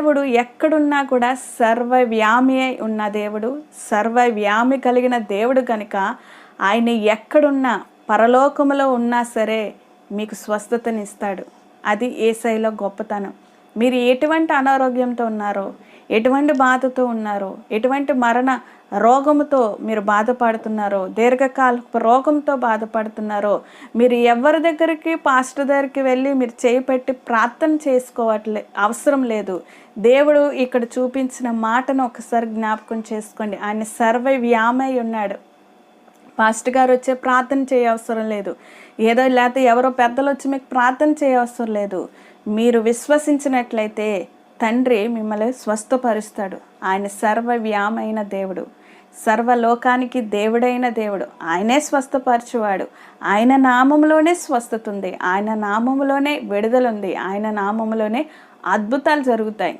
దేవుడు ఎక్కడున్నా కూడా సర్వవ్యామి అయి ఉన్న దేవుడు, సర్వవ్యామి కలిగిన దేవుడు కనుక ఆయన ఎక్కడున్నా పరలోకములో ఉన్నా సరే మీకు స్వస్థతనిస్తాడు. అది యేసయ్యలో గొప్పతనం. మీరు ఎటువంటి అనారోగ్యంతో ఉన్నారో, ఎటువంటి బాధతో ఉన్నారో, ఎటువంటి మరణ రోగముతో మీరు బాధపడుతున్నారో, దీర్ఘకాలపు రోగంతో బాధపడుతున్నారో, మీరు ఎవరి దగ్గరికి పాస్టర్ దగ్గరికి వెళ్ళి మీరు చేయి పెట్టి ప్రార్థన అవసరం లేదు. దేవుడు ఇక్కడ చూపించిన మాటను ఒకసారి జ్ఞాపకం చేసుకోండి. ఆయన సర్వవ్యామై ఉన్నాడు. పాస్టర్ గారు వచ్చే ప్రార్థన చేయవసరం లేదు. ఏదో లేకపోతే ఎవరో పెద్దలు వచ్చి మీకు ప్రార్థన చేయవసరం లేదు. మీరు విశ్వసించినట్లయితే తండ్రి మిమ్మల్ని స్వస్థపరుస్తాడు. ఆయన సర్వవ్యామైన దేవుడు, సర్వలోకానికి దేవుడైన దేవుడు. ఆయనే స్వస్థపరచువాడు. ఆయన నామములోనే స్వస్థత ఉంది, ఆయన నామములోనే విడుదల ఉంది, ఆయన నామములోనే అద్భుతాలు జరుగుతాయి.